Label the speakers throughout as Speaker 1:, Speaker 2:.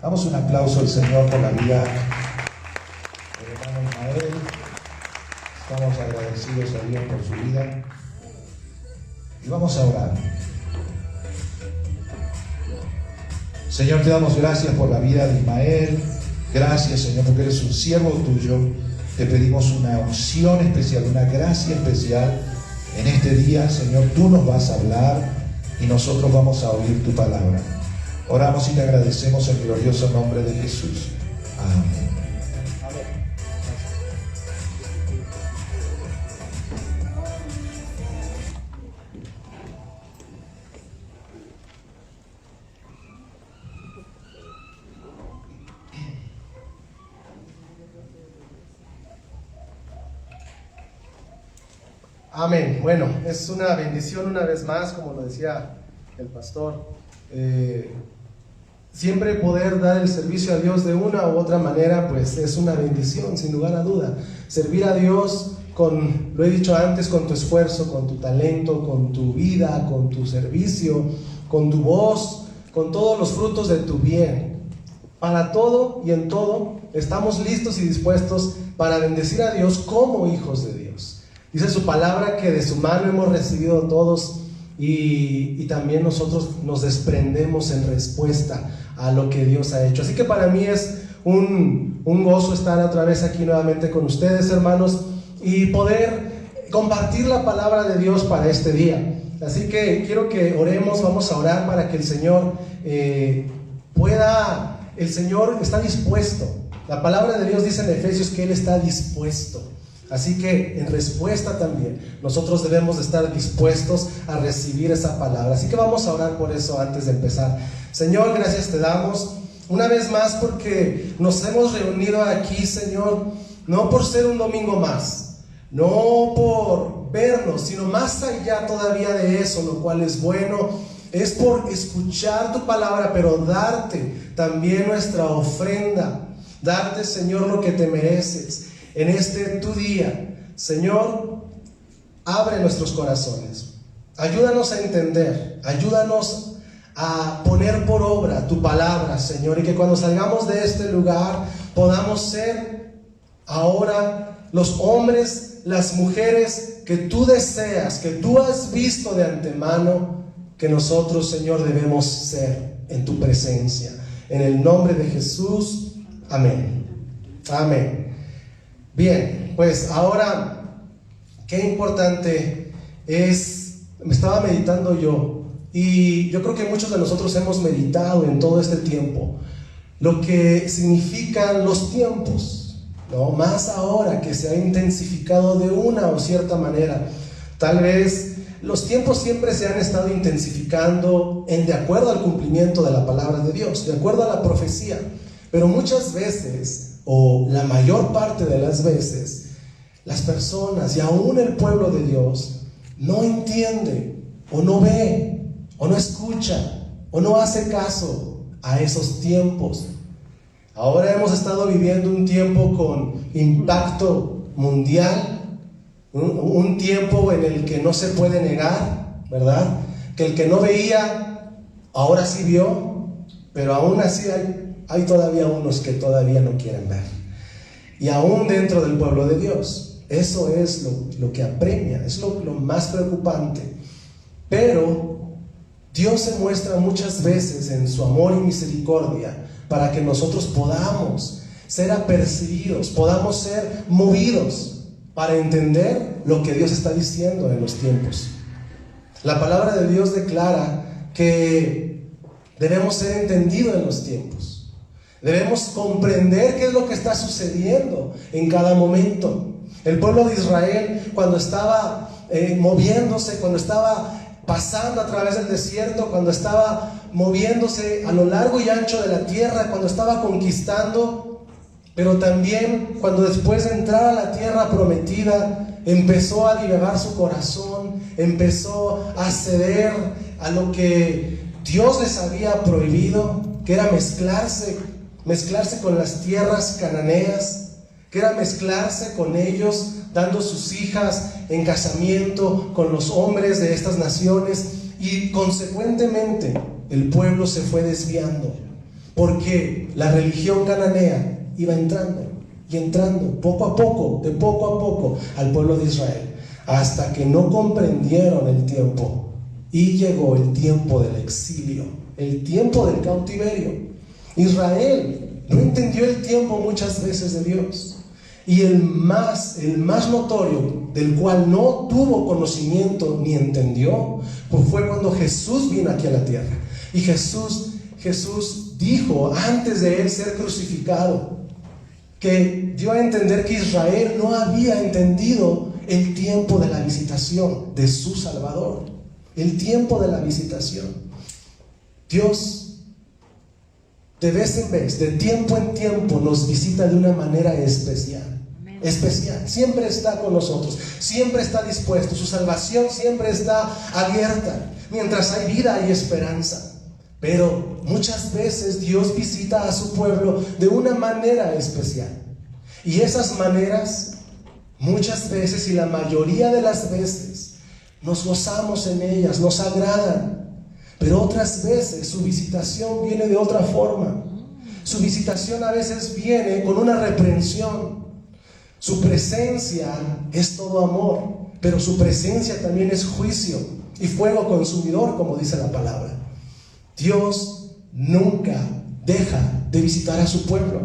Speaker 1: Damos un aplauso al Señor por la vida del hermano Ismael. Estamos agradecidos a Dios por su vida. Y vamos a orar. Señor, te damos gracias por la vida de Ismael. Gracias, Señor, porque eres un siervo tuyo. Te pedimos una unción especial, una gracia especial. En este día, Señor, tú nos vas a hablar y nosotros vamos a oír tu palabra. Oramos y te agradecemos en el glorioso nombre de Jesús. Amén.
Speaker 2: Amén. Bueno, es una bendición una vez más, como lo decía el pastor, siempre poder dar el servicio a Dios de una u otra manera, pues es una bendición, sin lugar a duda. Servir a Dios con, lo he dicho antes, con tu esfuerzo, con tu talento, con tu vida, con tu servicio, con tu voz, con todos los frutos de tu bien. Para todo y en todo estamos listos y dispuestos para bendecir a Dios como hijos de Dios. Dice su palabra que de su mano hemos recibido todos y también nosotros nos desprendemos en respuesta a lo que Dios ha hecho. Así que para mí es un gozo estar otra vez aquí nuevamente con ustedes, hermanos, y poder compartir la palabra de Dios para este día. Así que quiero que oremos, vamos a orar para que el Señor el Señor está dispuesto. La palabra de Dios dice en Efesios que Él está dispuesto. Así que en respuesta también nosotros debemos de estar dispuestos a recibir esa palabra. Así que vamos a orar por eso antes de empezar. Señor, gracias te damos una vez más porque nos hemos reunido aquí, Señor, no por ser un domingo más, no por vernos, sino más allá todavía de eso, lo cual es bueno, es por escuchar tu palabra, pero darte también nuestra ofrenda, darte, Señor, lo que te mereces. En este tu día, Señor, abre nuestros corazones, ayúdanos a entender, ayúdanos a poner por obra tu palabra, Señor, y que cuando salgamos de este lugar podamos ser ahora los hombres, las mujeres que tú deseas, que tú has visto de antemano que nosotros, Señor, debemos ser en tu presencia. En el nombre de Jesús, amén. Amén. Bien, pues ahora, qué importante es, me estaba meditando yo, y yo creo que muchos de nosotros hemos meditado en todo este tiempo, lo que significan los tiempos, ¿no? Más ahora que se ha intensificado de una o cierta manera. Tal vez los tiempos siempre se han estado intensificando de acuerdo al cumplimiento de la palabra de Dios, de acuerdo a la profecía, pero muchas veces, o la mayor parte de las veces, las personas y aún el pueblo de Dios no entiende o no ve o no escucha o no hace caso a esos tiempos. Ahora hemos estado viviendo un tiempo con impacto mundial, un tiempo en el que no se puede negar, ¿verdad? Que el que no veía ahora sí vio, pero aún así hay todavía unos que todavía no quieren ver. Y aún dentro del pueblo de Dios, eso es lo que apremia, es lo más preocupante. Pero Dios se muestra muchas veces en su amor y misericordia para que nosotros podamos ser apercibidos, podamos ser movidos para entender lo que Dios está diciendo en los tiempos. La palabra de Dios declara que debemos ser entendidos en los tiempos. Debemos comprender qué es lo que está sucediendo en cada momento. El pueblo de Israel, cuando estaba moviéndose, cuando estaba pasando a través del desierto, cuando estaba moviéndose a lo largo y ancho de la tierra, cuando estaba conquistando, pero también cuando después de entrar a la tierra prometida, empezó a divagar su corazón, empezó a ceder a lo que Dios les había prohibido, que era mezclarse con las tierras cananeas, que era mezclarse con ellos, dando sus hijas en casamiento con los hombres de estas naciones, y consecuentemente el pueblo se fue desviando. porque la religión cananea iba entrando y entrando poco a poco al pueblo de Israel, hasta que no comprendieron el tiempo y llegó el tiempo del exilio, el tiempo del cautiverio. Israel no entendió el tiempo muchas veces de Dios, y el más notorio, del cual no tuvo conocimiento ni entendió, pues fue cuando Jesús vino aquí a la tierra. Y Jesús dijo, antes de él ser crucificado, que dio a entender que Israel no había entendido el tiempo de la visitación de su Salvador. El tiempo de la visitación. Dios, de vez en vez, de tiempo en tiempo, nos visita de una manera especial. Especial. Siempre está con nosotros, siempre está dispuesto. Su salvación siempre está abierta. Mientras hay vida, hay esperanza. Pero muchas veces Dios visita a su pueblo de una manera especial. Y esas maneras, muchas veces y la mayoría de las veces, nos gozamos en ellas, nos agradan. Pero otras veces su visitación viene de otra forma. Su visitación a veces viene con una reprensión. Su presencia es todo amor, pero su presencia también es juicio y fuego consumidor, como dice la palabra. Dios nunca deja de visitar a su pueblo.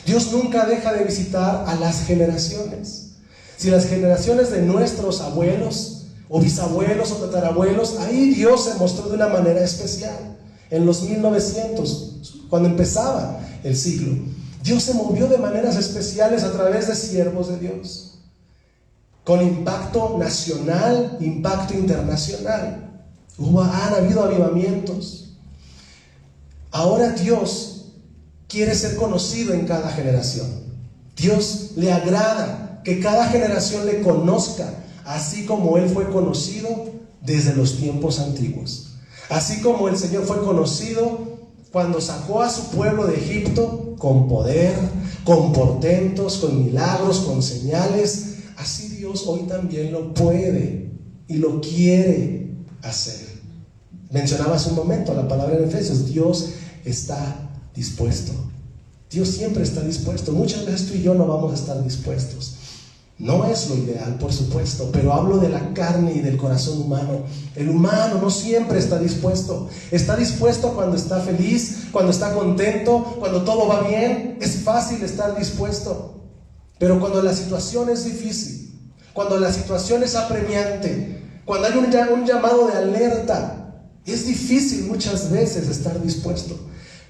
Speaker 2: Dios nunca deja de visitar a las generaciones. Si las generaciones de nuestros abuelos o bisabuelos o tatarabuelos, ahí Dios se mostró de una manera especial. En los 1900, cuando empezaba el siglo, Dios se movió de maneras especiales a través de siervos de Dios, con impacto nacional, impacto internacional. Han habido avivamientos. Ahora Dios quiere ser conocido en cada generación. Dios le agrada que cada generación le conozca, así como Él fue conocido desde los tiempos antiguos. Así como el Señor fue conocido cuando sacó a su pueblo de Egipto con poder, con portentos, con milagros, con señales, así Dios hoy también lo puede y lo quiere hacer. Mencionaba hace un momento la palabra en Efesios, Dios está dispuesto. Dios siempre está dispuesto. Muchas veces tú y yo no vamos a estar dispuestos. No es lo ideal, por supuesto, pero hablo de la carne y del corazón humano. El humano no siempre está dispuesto. Está dispuesto cuando está feliz, cuando está contento, cuando todo va bien. Es fácil estar dispuesto. Pero cuando la situación es difícil, cuando la situación es apremiante, cuando hay un llamado de alerta, es difícil muchas veces estar dispuesto.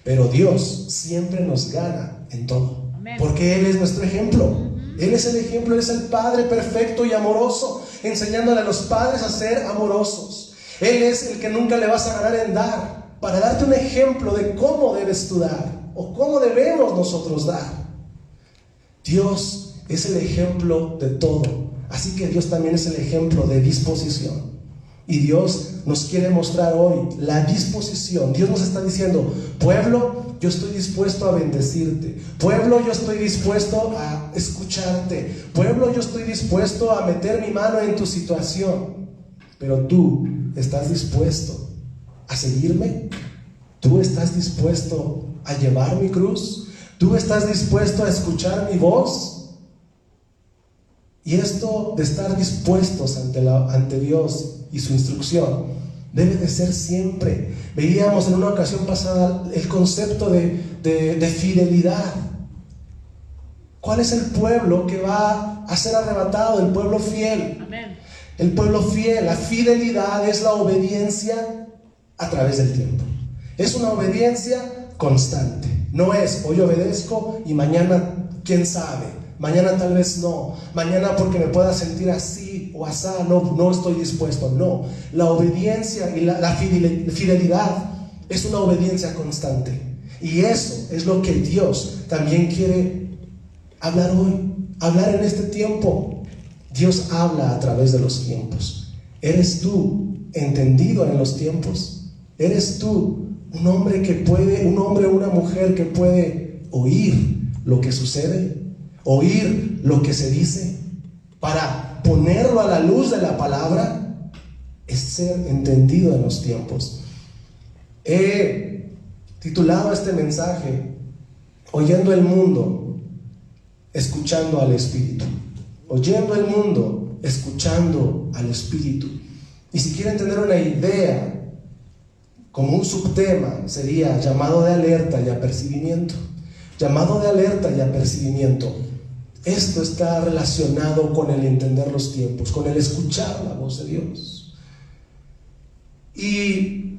Speaker 2: Pero Dios siempre nos gana en todo. Porque Él es nuestro ejemplo. Él es el ejemplo, Él es el Padre perfecto y amoroso, enseñándole a los padres a ser amorosos. Él es el que nunca le vas a ganar en dar, para darte un ejemplo de cómo debes tú dar, o cómo debemos nosotros dar. Dios es el ejemplo de todo, así que Dios también es el ejemplo de disposición. Y Dios nos quiere mostrar hoy la disposición. Dios nos está diciendo, pueblo, yo estoy dispuesto a bendecirte. Pueblo, yo estoy dispuesto a escucharte. Pueblo, yo estoy dispuesto a meter mi mano en tu situación. Pero tú, ¿estás dispuesto a seguirme? ¿Tú estás dispuesto a llevar mi cruz? ¿Tú estás dispuesto a escuchar mi voz? Y esto de estar dispuestos ante Dios y su instrucción debe de ser siempre. Veíamos en una ocasión pasada el concepto de fidelidad. ¿Cuál es el pueblo que va a ser arrebatado? El pueblo fiel. Amén. El pueblo fiel. La fidelidad es la obediencia a través del tiempo. Es una obediencia constante. No es hoy obedezco y mañana quién sabe. Mañana tal vez no. Mañana porque me pueda sentir así o asá, no estoy dispuesto. No. La obediencia y la fidelidad es una obediencia constante. Y eso es lo que Dios también quiere hablar hoy. Hablar en este tiempo. Dios habla a través de los tiempos. ¿Eres tú entendido en los tiempos? ¿Eres tú un hombre o una mujer que puede oír lo que sucede? Oír lo que se dice para ponerlo a la luz de la palabra. Es ser entendido en los tiempos. He titulado este mensaje, Oyendo el mundo, escuchando al Espíritu. Oyendo el mundo, escuchando al Espíritu. Y si quieren tener una idea, como un subtema, sería llamado de alerta y apercibimiento. Llamado de alerta y apercibimiento. Esto está relacionado con el entender los tiempos, con el escuchar la voz de Dios. Y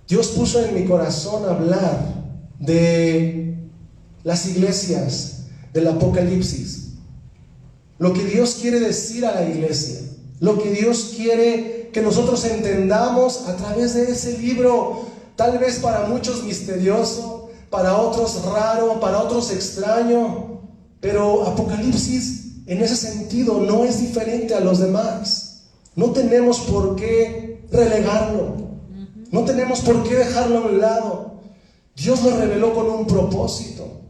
Speaker 2: Dios puso en mi corazón hablar de las iglesias del Apocalipsis. Lo que Dios quiere decir a la iglesia, lo que Dios quiere que nosotros entendamos a través de ese libro, tal vez para muchos misterioso, para otros raro, para otros extraño, pero Apocalipsis en ese sentido no es diferente a los demás. No tenemos por qué relegarlo, no tenemos por qué dejarlo a un lado. Dios lo reveló con un propósito.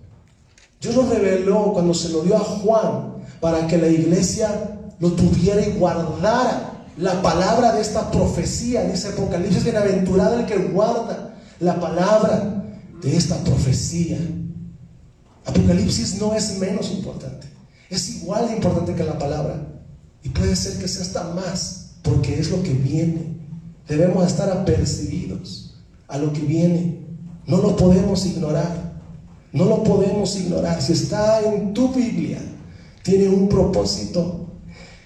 Speaker 2: Dios lo reveló cuando se lo dio a Juan para que la iglesia lo tuviera y guardara la palabra de esta profecía. Dice Apocalipsis: bienaventurado el que guarda la palabra de esta profecía. Apocalipsis no es menos importante, es igual de importante que la palabra, y puede ser que sea hasta más, porque es lo que viene. Debemos estar apercibidos a lo que viene. No lo podemos ignorar, no lo podemos ignorar. Si está en tu Biblia, tiene un propósito.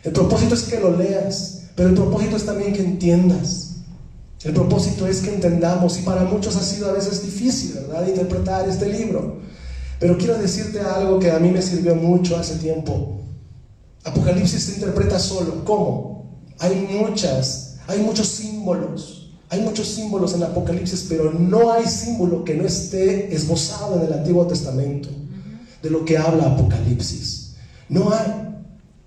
Speaker 2: El propósito es que lo leas, pero el propósito es también que entiendas. El propósito es que entendamos, y para muchos ha sido a veces difícil, ¿verdad?, interpretar este libro. Pero quiero decirte algo que a mí me sirvió mucho hace tiempo. Apocalipsis se interpreta solo. ¿Cómo? Hay muchos símbolos. Hay muchos símbolos en Apocalipsis, pero no hay símbolo que no esté esbozado en el Antiguo Testamento de lo que habla Apocalipsis. No hay.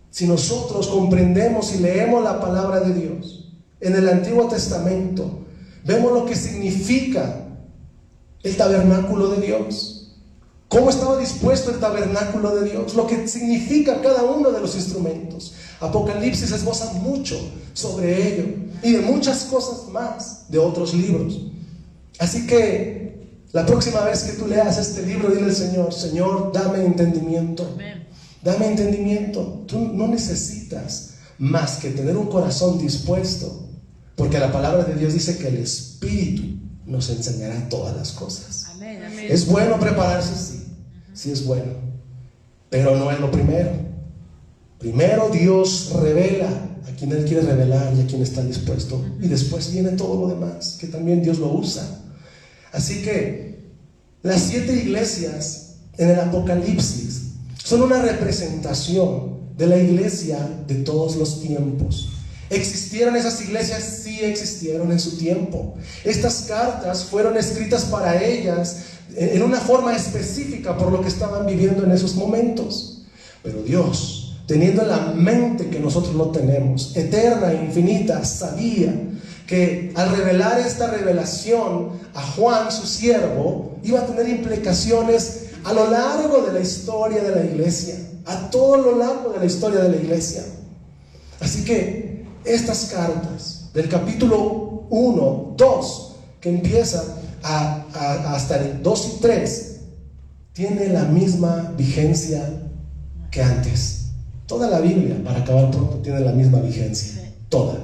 Speaker 2: Si nosotros comprendemos y leemos la palabra de Dios en el Antiguo Testamento, vemos lo que significa el tabernáculo de Dios. ¿Cómo estaba dispuesto el tabernáculo de Dios? Lo que significa cada uno de los instrumentos. Apocalipsis esboza mucho sobre ello, y de muchas cosas más de otros libros. Así que la próxima vez que tú leas este libro, dile al Señor: Señor, dame entendimiento. Amén. Dame entendimiento. Tú no necesitas más que tener un corazón dispuesto, porque la palabra de Dios dice que el Espíritu nos enseñará todas las cosas. Amén, amén. Es bueno prepararse, sí es bueno, pero no es lo primero. Primero Dios revela a quien Él quiere revelar y a quien está dispuesto, y después viene todo lo demás, que también Dios lo usa. Así que las 7 iglesias en el Apocalipsis son una representación de la iglesia de todos los tiempos. ¿Existieron esas iglesias? Sí, existieron en su tiempo. Estas cartas fueron escritas para ellas en una forma específica por lo que estaban viviendo en esos momentos. Pero Dios, teniendo en la mente que nosotros no tenemos, eterna e infinita, sabía que al revelar esta revelación a Juan, su siervo, iba a tener implicaciones a lo largo de la historia de la iglesia, a todo lo largo de la historia de la iglesia. Así que estas cartas del capítulo 1, 2, que empiezan hasta el 2 y 3, tiene la misma vigencia que antes. Toda la Biblia, para acabar pronto, tiene la misma vigencia, toda.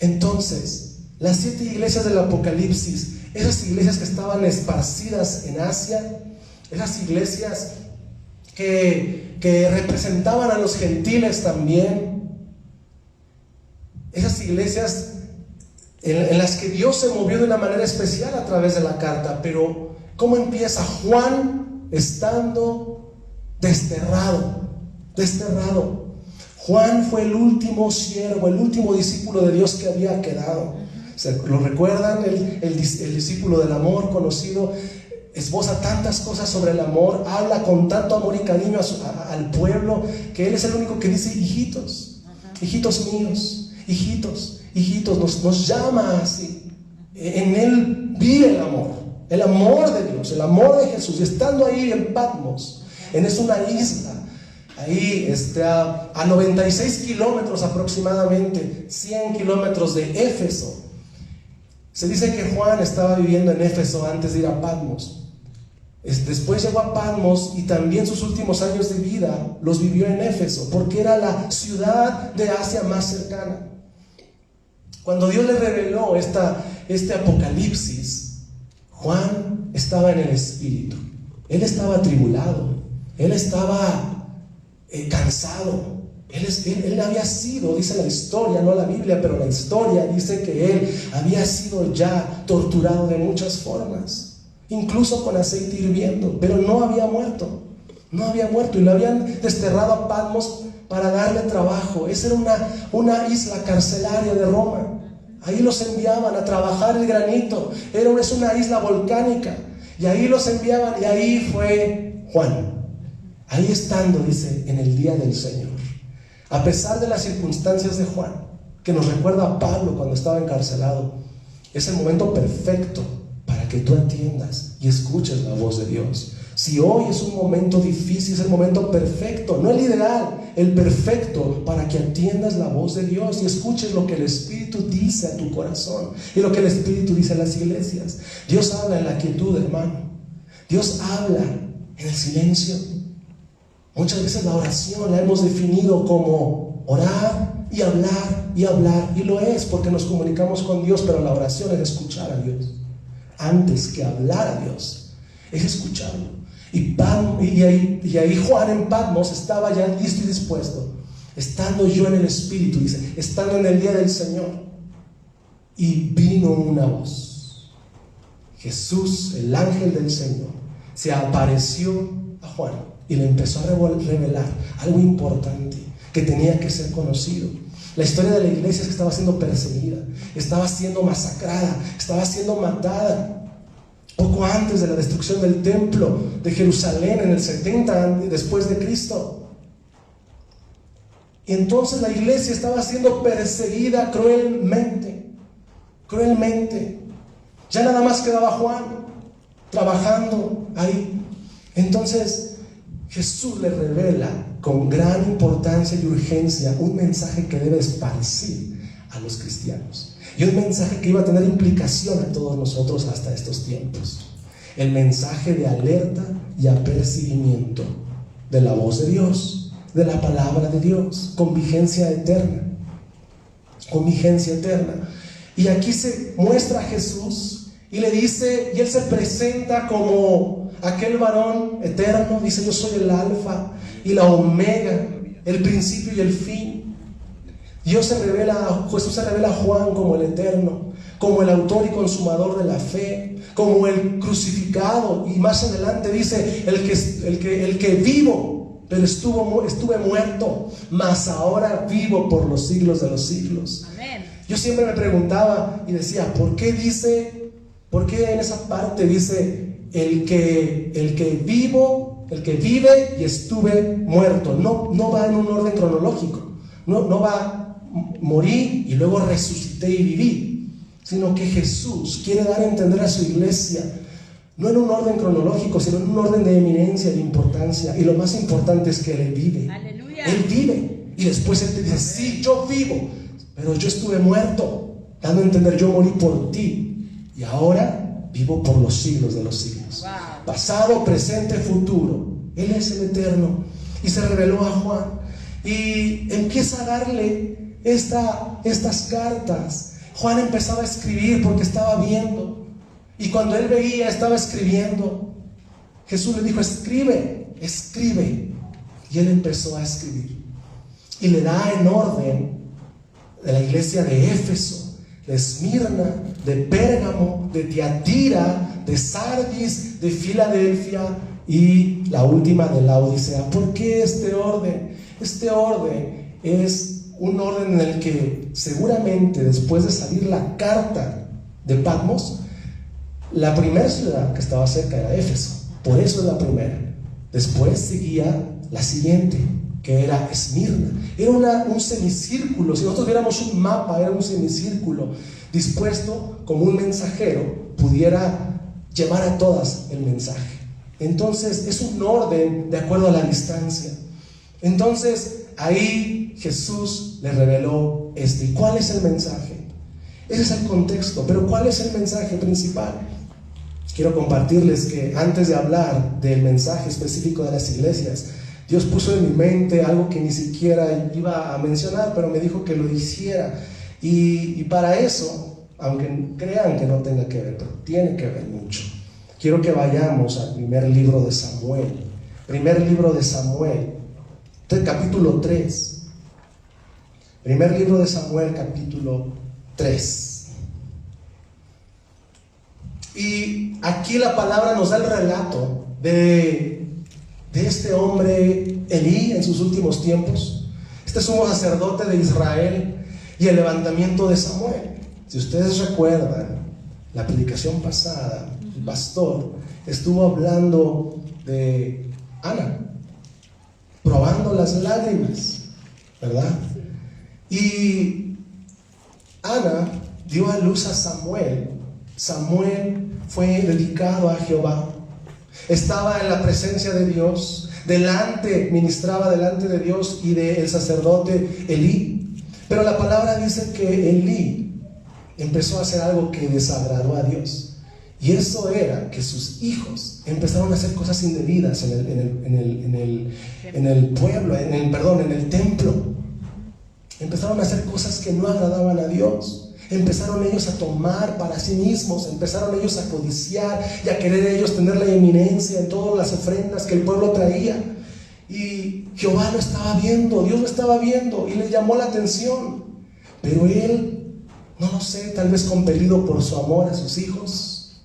Speaker 2: Entonces, las 7 iglesias del Apocalipsis, esas iglesias que estaban esparcidas en Asia, esas iglesias que representaban a los gentiles también, esas iglesias en las que Dios se movió de una manera especial a través de la carta. Pero ¿cómo empieza? Juan estando desterrado. Juan fue el último siervo, el último discípulo de Dios que había quedado. ¿Lo recuerdan? El discípulo del amor conocido. Esboza tantas cosas sobre el amor, habla con tanto amor y cariño al pueblo, que él es el único que dice: hijitos, hijitos míos, hijitos, nos llama así. En él vive el amor de Dios, el amor de Jesús. Y estando ahí en Patmos, es una isla, ahí a 96 kilómetros aproximadamente, 100 kilómetros de Éfeso, Se dice que Juan estaba viviendo en Éfeso antes de ir a Patmos. Después llegó a Patmos y también sus últimos años de vida los vivió en Éfeso, porque era la ciudad de Asia más cercana. Cuando Dios le reveló este Apocalipsis, Juan estaba en el Espíritu. Él estaba atribulado, él estaba cansado. Él había sido, dice la historia, no la Biblia, pero la historia dice que él había sido ya torturado de muchas formas, incluso con aceite hirviendo, pero no había muerto y lo habían desterrado a Patmos para darle trabajo. Esa era una isla carcelaria de Roma. Ahí los enviaban a trabajar el granito. Es una isla volcánica y ahí los enviaban, y ahí fue Juan, ahí estando, dice, en el día del Señor. A pesar de las circunstancias de Juan, que nos recuerda a Pablo cuando estaba encarcelado, es el momento perfecto para que tú atiendas y escuches la voz de Dios. Si hoy es un momento difícil, es el momento perfecto, no el ideal, el perfecto, para que atiendas la voz de Dios y escuches lo que el Espíritu dice a tu corazón y lo que el Espíritu dice a las iglesias. Dios habla en la quietud, hermano. Dios habla en el silencio. Muchas veces la oración la hemos definido como orar y hablar y hablar, y lo es porque nos comunicamos con Dios, pero la oración es escuchar a Dios. Antes que hablar a Dios, es escucharlo. Y ahí Juan en Patmos estaba ya listo y dispuesto, estando yo en el Espíritu, dice, estando en el día del Señor, y vino una voz. Jesús, el ángel del Señor, se apareció a Juan y le empezó a revelar algo importante que tenía que ser conocido. La historia de la iglesia es que estaba siendo perseguida, estaba siendo masacrada, estaba siendo matada. Poco antes de la destrucción del templo de Jerusalén, en el 70 después de Cristo. Y entonces la iglesia estaba siendo perseguida cruelmente. Ya nada más quedaba Juan trabajando ahí. Entonces Jesús le revela con gran importancia y urgencia un mensaje que debe esparcir a los cristianos. Y un mensaje que iba a tener implicación a todos nosotros hasta estos tiempos. El mensaje de alerta y apercibimiento de la voz de Dios, de la palabra de Dios, con vigencia eterna. Y aquí se muestra a Jesús y le dice, y él se presenta como aquel varón eterno. Dice, yo soy el alfa y la omega, el principio y el fin. Jesús se revela a Juan como el eterno, como el autor y consumador de la fe, como el crucificado, y más adelante dice el que vivo, pero estuve muerto, mas ahora vivo por los siglos de los siglos. Amén. Yo siempre me preguntaba y decía, ¿por qué en esa parte dice el que vive y estuve muerto? No va en un orden cronológico, no va morí y luego resucité y viví, sino que Jesús quiere dar a entender a su iglesia, no en un orden cronológico, sino en un orden de eminencia, de importancia. Y lo más importante es que Él vive. ¡Aleluya! Él vive. Y después Él te dice, sí, yo vivo, pero yo estuve muerto, dando a entender, yo morí por ti y ahora vivo por los siglos de los siglos. Wow. Pasado, presente, futuro. Él es el eterno. Y se reveló a Juan y empieza a darle estas cartas. Juan empezaba a escribir porque estaba viendo, y cuando él veía estaba escribiendo. Jesús le dijo, escribe, y él empezó a escribir y le da en orden de la iglesia de Éfeso, de Esmirna, de Pérgamo, de Tiatira, de Sardis, de Filadelfia y la última de Laodicea. ¿Por qué este orden? Este orden es un orden en el que seguramente después de salir la carta de Patmos, la primera ciudad que estaba cerca era Éfeso. Por eso es la primera. Después seguía la siguiente, que era Esmirna. Era un semicírculo. Si nosotros viéramos un mapa, era un semicírculo dispuesto como un mensajero pudiera llevar a todas el mensaje. Entonces es un orden de acuerdo a la distancia. Entonces ahí Jesús le reveló ¿Y cuál es el mensaje? Ese es el contexto. Pero ¿cuál es el mensaje principal? Quiero compartirles que antes de hablar del mensaje específico de las iglesias, Dios puso en mi mente algo que ni siquiera iba a mencionar, pero me dijo que lo hiciera. Y para eso, aunque crean que no tenga que ver, pero tiene que ver mucho. Quiero que vayamos al primer libro de Samuel. Primer libro de Samuel, capítulo 3. Primer libro de Samuel, capítulo 3. Y aquí la palabra nos da el relato de este hombre Elí en sus últimos tiempos, este sumo sacerdote de Israel, y el levantamiento de Samuel. Si ustedes recuerdan la predicación pasada, el pastor estuvo hablando de Ana, probando las lágrimas, ¿verdad? Y Ana dio a luz a Samuel. Samuel fue dedicado a Jehová, estaba en la presencia de Dios, ministraba delante de Dios y del sacerdote Elí. Pero la palabra dice que Elí empezó a hacer algo que desagradó a Dios, y eso era que sus hijos empezaron a hacer cosas indebidas en el pueblo, en el templo. Empezaron a hacer cosas que no agradaban a Dios. Empezaron ellos a tomar para sí mismos, empezaron ellos a codiciar y a querer ellos tener la eminencia en todas las ofrendas que el pueblo traía. Y Jehová lo estaba viendo, Dios lo estaba viendo, y le llamó la atención. Pero él, no lo sé, tal vez compelido por su amor a sus hijos.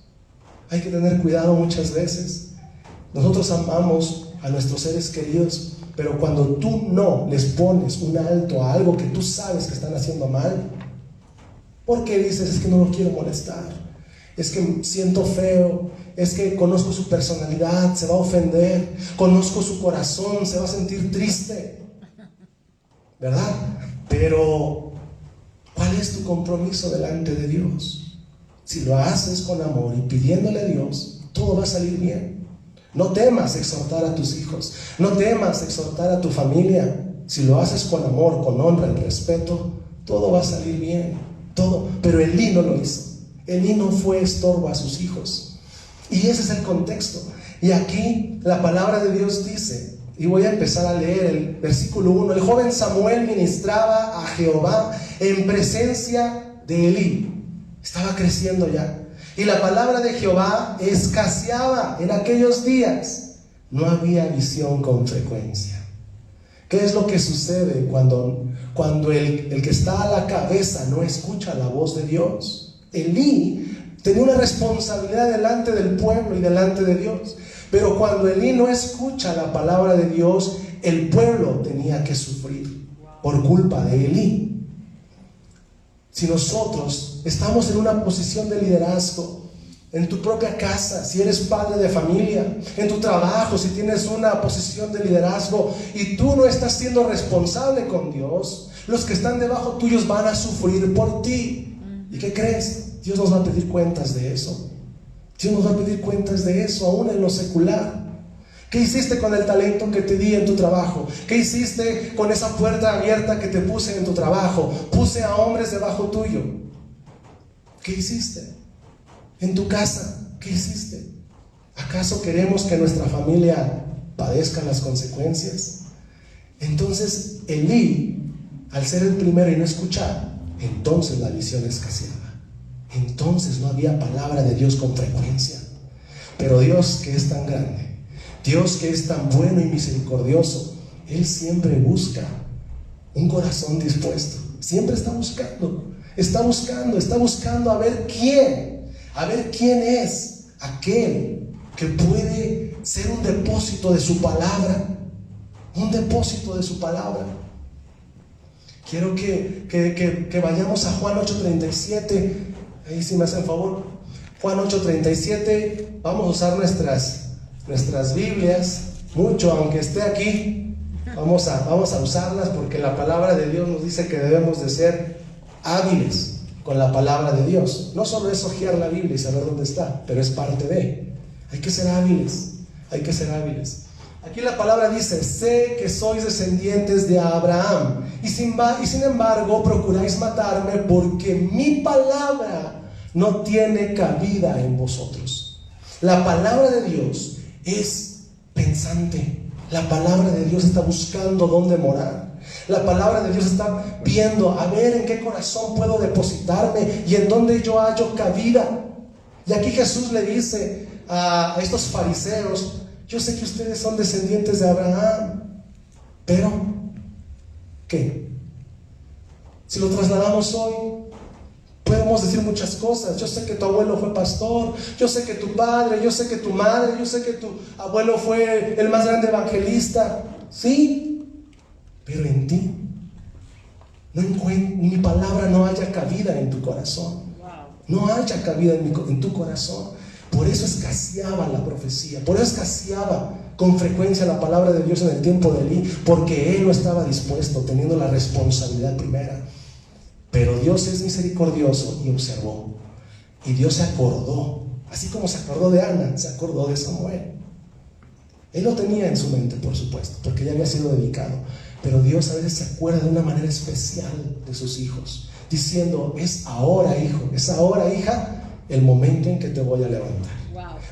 Speaker 2: Hay que tener cuidado muchas veces. Nosotros amamos a nuestros seres queridos, pero cuando tú no les pones un alto a algo que tú sabes que están haciendo mal, porque dices, es que no lo quiero molestar, es que siento feo, es que conozco su personalidad, se va a ofender, conozco su corazón, se va a sentir triste, ¿verdad? Pero ¿cuál es tu compromiso delante de Dios? Si lo haces con amor y pidiéndole a Dios, todo va a salir bien. No temas exhortar a tus hijos, no temas exhortar a tu familia. Si lo haces con amor, con honra y respeto, todo va a salir bien. Todo. Pero Elí no lo hizo. Elí no fue estorbo a sus hijos. Y ese es el contexto. Y aquí la palabra de Dios dice, y voy a empezar a leer el versículo 1. El joven Samuel ministraba a Jehová en presencia de Elí. Estaba creciendo ya. Y la palabra de Jehová escaseaba en aquellos días. No había visión con frecuencia. ¿Qué es lo que sucede cuando el que está a la cabeza no escucha la voz de Dios? Elí tenía una responsabilidad delante del pueblo y delante de Dios. Pero cuando Elí no escucha la palabra de Dios, el pueblo tenía que sufrir por culpa de Elí. Si nosotros estamos en una posición de liderazgo, en tu propia casa, si eres padre de familia, en tu trabajo, si tienes una posición de liderazgo y tú no estás siendo responsable con Dios, los que están debajo tuyos van a sufrir por ti. ¿Y qué crees? Dios nos va a pedir cuentas de eso. Dios nos va a pedir cuentas de eso, aún en lo secular. ¿Qué hiciste con el talento que te di en tu trabajo? ¿Qué hiciste con esa puerta abierta que te puse en tu trabajo? Puse a hombres debajo tuyo. ¿Qué hiciste? En tu casa, ¿qué hiciste? ¿Acaso queremos que nuestra familia padezca las consecuencias? Entonces Elí, al ser el primero y no escuchar, entonces la visión escaseaba. Entonces no había palabra de Dios con frecuencia. Pero Dios, que es tan grande, Dios que es tan bueno y misericordioso, Él siempre busca un corazón dispuesto. Siempre está buscando a ver quién es aquel que puede ser un depósito de su palabra. Un depósito de su palabra. Quiero que vayamos a Juan 8:37. Ahí sí me hacen favor. Juan 8:37. Vamos a usar nuestras Biblias mucho, aunque esté aquí. Vamos a usarlas porque la palabra de Dios nos dice que debemos de ser hábiles con la palabra de Dios. No solo es hojear la Biblia y saber dónde está, pero es parte de. Hay que ser hábiles. Aquí la palabra dice: sé que sois descendientes de Abraham, y sin embargo procuráis matarme, porque mi palabra no tiene cabida en vosotros. La palabra de Dios es pensante. La palabra de Dios está buscando dónde morar. La palabra de Dios está viendo a ver en qué corazón puedo depositarme y en dónde yo hallo cabida. Y aquí Jesús le dice a estos fariseos: yo sé que ustedes son descendientes de Abraham, pero ¿qué? Si lo trasladamos hoy, podemos decir muchas cosas. Yo sé que tu abuelo fue pastor, yo sé que tu padre, yo sé que tu madre, yo sé que tu abuelo fue el más grande evangelista. Sí, pero en ti mi palabra no haya cabida en tu corazón. No haya cabida en tu corazón. Por eso escaseaba la profecía, por eso escaseaba con frecuencia la palabra de Dios en el tiempo de Elí, porque él no estaba dispuesto, teniendo la responsabilidad primera. Pero Dios es misericordioso y observó, y Dios se acordó, así como se acordó de Ana, se acordó de Samuel. Él lo tenía en su mente, por supuesto, porque ya había sido dedicado, pero Dios a veces se acuerda de una manera especial de sus hijos, diciendo: es ahora, hijo, es ahora, hija, el momento en que te voy a levantar.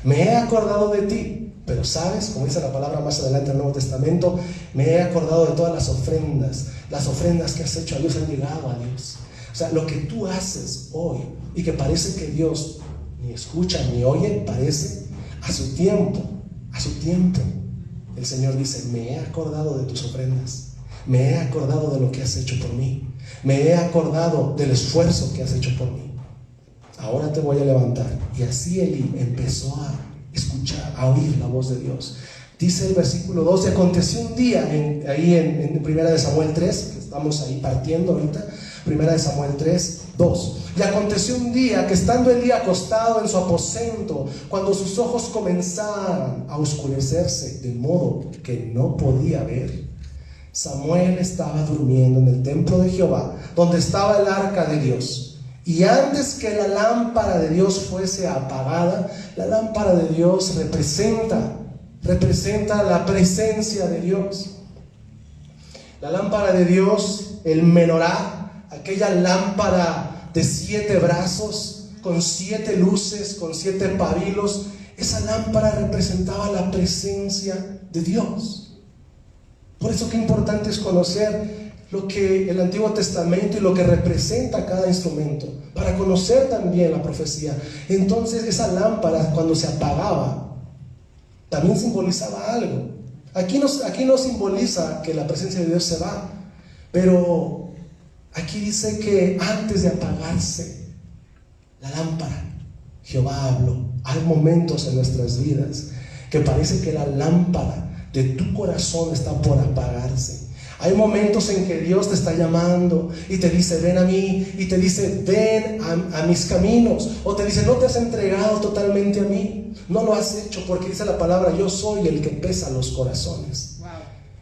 Speaker 2: Me he acordado de ti, pero sabes, como dice la palabra más adelante en el Nuevo Testamento, me he acordado de todas las ofrendas que has hecho a Dios, han llegado a Dios. O sea, lo que tú haces hoy y que parece que Dios ni escucha ni oye, parece a su tiempo, el Señor dice: me he acordado de tus ofrendas, me he acordado de lo que has hecho por mí, me he acordado del esfuerzo que has hecho por mí. Ahora te voy a levantar. Y así Elí empezó a escuchar, a oír la voz de Dios. Dice el versículo 12: aconteció un día, ahí en 1 Samuel 3, que estamos ahí partiendo ahorita, 1 Samuel 3, 2. Y aconteció un día que, estando Elí acostado en su aposento, cuando sus ojos comenzaron a oscurecerse de modo que no podía ver, Samuel estaba durmiendo en el templo de Jehová, donde estaba el arca de Dios. Y antes que la lámpara de Dios fuese apagada, la lámpara de Dios representa la presencia de Dios. La lámpara de Dios, el menorá, aquella lámpara de 7 brazos, con 7 luces, con 7 pabilos, esa lámpara representaba la presencia de Dios. Por eso qué importante es conocer lo que el Antiguo Testamento y lo que representa cada instrumento, para conocer también la profecía. Entonces esa lámpara, cuando se apagaba, también simbolizaba algo. Aquí no simboliza que la presencia de Dios se va, pero aquí dice que antes de apagarse la lámpara, Jehová habló. Hay momentos en nuestras vidas que parece que la lámpara de tu corazón está por apagarse. Hay momentos en que Dios te está llamando y te dice: ven a mí, y te dice: ven a mis caminos, o te dice: no te has entregado totalmente a mí, no lo has hecho, porque dice la palabra: yo soy el que pesa los corazones.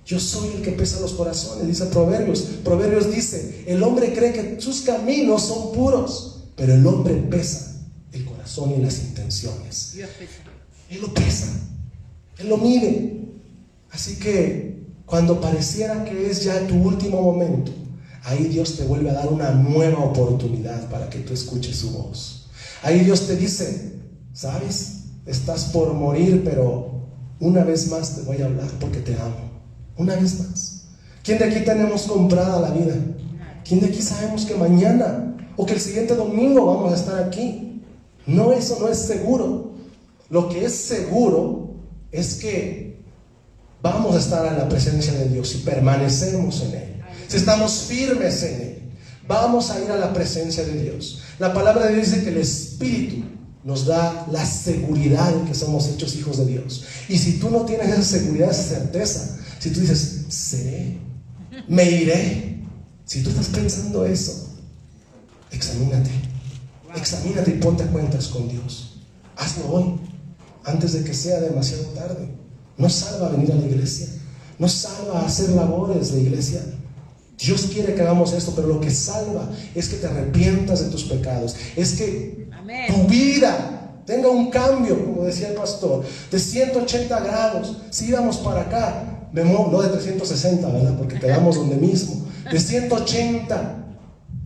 Speaker 2: Yo soy el que pesa los corazones, dice Proverbios dice: el hombre cree que sus caminos son puros, pero el hombre pesa el corazón y las intenciones. Él lo pesa, Él lo mide. Así que cuando pareciera que es ya tu último momento, ahí Dios te vuelve a dar una nueva oportunidad para que tú escuches su voz. Ahí Dios te dice: sabes, estás por morir, pero una vez más te voy a hablar porque te amo. Una vez más. ¿Quién de aquí tenemos comprada la vida? ¿Quién de aquí sabemos que mañana o que el siguiente domingo vamos a estar aquí? No, eso no es seguro. Lo que es seguro es que vamos a estar en la presencia de Dios si permanecemos en Él, si estamos firmes en Él. Vamos a ir a la presencia de Dios. La palabra de Dios dice que el Espíritu nos da la seguridad de que somos hechos hijos de Dios. Y si tú no tienes esa seguridad, esa certeza, si tú dices: seré, me iré, si tú estás pensando eso, examínate y ponte a cuentas con Dios. Hazlo hoy, antes de que sea demasiado tarde. No salva venir a la iglesia, no salva hacer labores de iglesia. Dios quiere que hagamos esto, pero lo que salva es que te arrepientas de tus pecados, es que tu vida tenga un cambio, como decía el pastor, de 180 grados. Si íbamos para acá, no de 360, ¿verdad? Porque quedamos donde mismo, de 180.